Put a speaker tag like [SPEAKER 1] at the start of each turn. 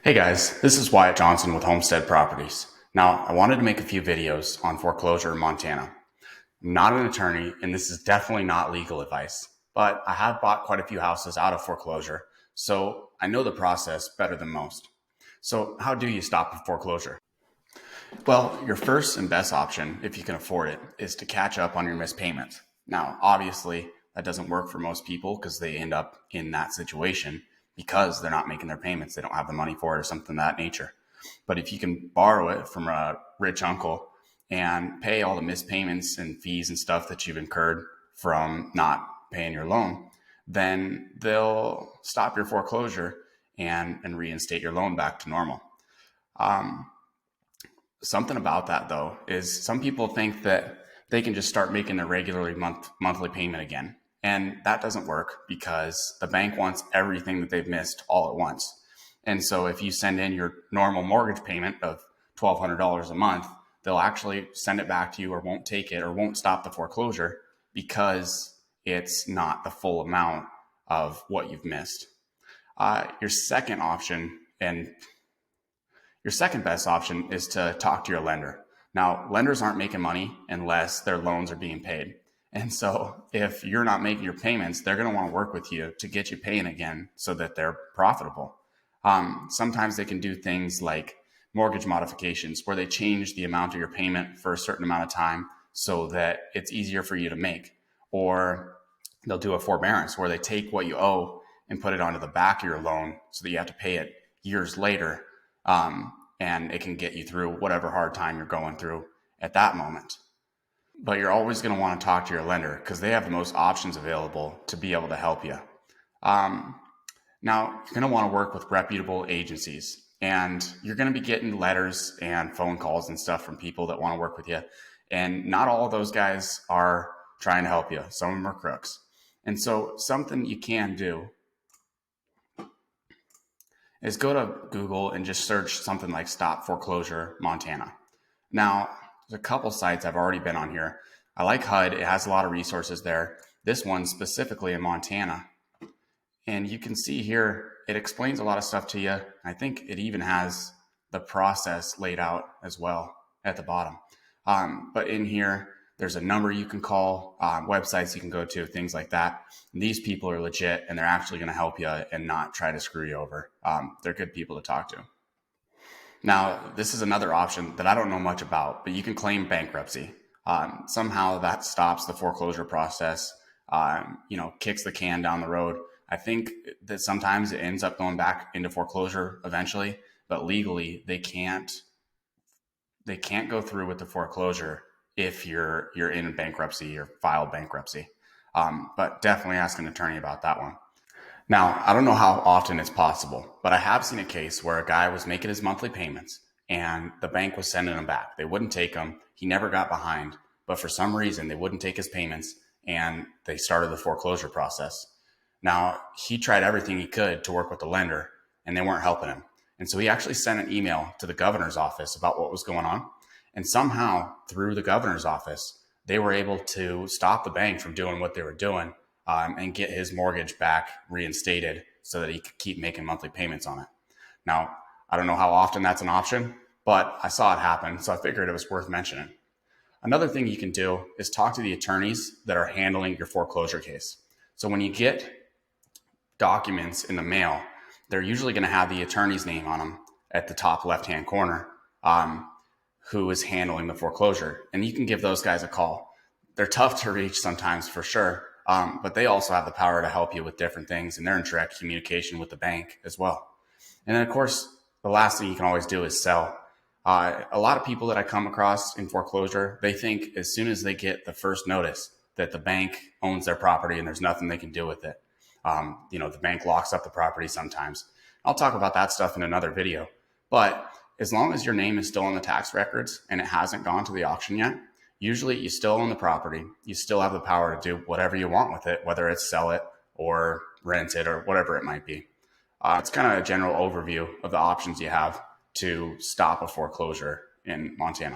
[SPEAKER 1] Hey guys, this is Wyatt Johnson with Homestead Properties. Now, I wanted to make a few videos on foreclosure in Montana. I'm not an attorney, and this is definitely not legal advice, but I have bought quite a few houses out of foreclosure, so I know the process better than most. So, how do you stop a foreclosure? Well, your first and best option, if you can afford it, is to catch up on your missed payments. Now, obviously, that doesn't work for most people because they end up in that situation because they're not making their payments. They don't have the money for it or something of that nature. But if you can borrow it from a rich uncle and pay all the missed payments and fees and stuff that you've incurred from not paying your loan, then they'll stop your foreclosure and reinstate your loan back to normal. Um, Something about that though is some people think that they can just start making their regularly monthly payment again. And that doesn't work because the bank wants everything that they've missed all at once. And so if you send in your normal mortgage payment of $1,200 a month, they'll actually send it back to you or won't take it or won't stop the foreclosure because it's not the full amount of what you've missed. Your second option and your second best option is to talk to your lender. Now, lenders aren't making money unless their loans are being paid. And so if you're not making your payments, they're going to want to work with you to get you paying again so that they're profitable. Sometimes they can do things like mortgage modifications where they change the amount of your payment for a certain amount of time so that it's easier for you to make. Or they'll do a forbearance where they take what you owe and put it onto the back of your loan so that you have to pay it years later. And it can get you through whatever hard time you're going through at that moment. But you're always going to want to talk to your lender because they have the most options available to be able to help you. Now, you're going to want to work with reputable agencies, and you're going to be getting letters and phone calls and stuff from people that want to work with you. And not all of those guys are trying to help you. Some of them are crooks. And so something you can do is go to Google and just search something like Stop Foreclosure Montana. Now, there's a couple sites I've already been on here. I like HUD. It has a lot of resources there. This one specifically in Montana. And you can see here, it explains a lot of stuff to you. I think it even has the process laid out as well at the bottom. But in here, there's a number you can call, websites you can go to, things like that. And these people are legit and they're actually going to help you and not try to screw you over. They're good people to talk to. Now, this is another option that I don't know much about, but you can claim bankruptcy. Somehow that stops the foreclosure process, kicks the can down the road. I think that sometimes it ends up going back into foreclosure eventually, but legally they can't go through with the foreclosure if you're in bankruptcy or filed bankruptcy. But definitely ask an attorney about that one. Now, I don't know how often it's possible, but I have seen a case where a guy was making his monthly payments and the bank was sending him back. They wouldn't take him. He never got behind, but for some reason they wouldn't take his payments and they started the foreclosure process. Now, he tried everything he could to work with the lender and they weren't helping him. And so he actually sent an email to the governor's office about what was going on. And somehow through the governor's office, they were able to stop the bank from doing what they were doing and get his mortgage back reinstated so that he could keep making monthly payments on it. Now, I don't know how often that's an option, but I saw it happen, so I figured it was worth mentioning. Another thing you can do is talk to the attorneys that are handling your foreclosure case. So when you get documents in the mail, they're usually going to have the attorney's name on them at the top left-hand corner. Who is handling the foreclosure. And you can give those guys a call. They're tough to reach sometimes for sure, but they also have the power to help you with different things and they're in direct communication with the bank as well. And then of course, the last thing you can always do is sell. A lot of people that I come across in foreclosure, they think as soon as they get the first notice that the bank owns their property and there's nothing they can do with it. The bank locks up the property sometimes. I'll talk about that stuff in another video, but as long as your name is still on the tax records and it hasn't gone to the auction yet, usually you still own the property. You still have the power to do whatever you want with it, whether it's sell it or rent it or whatever it might be. It's kind of a general overview of the options you have to stop a foreclosure in Montana.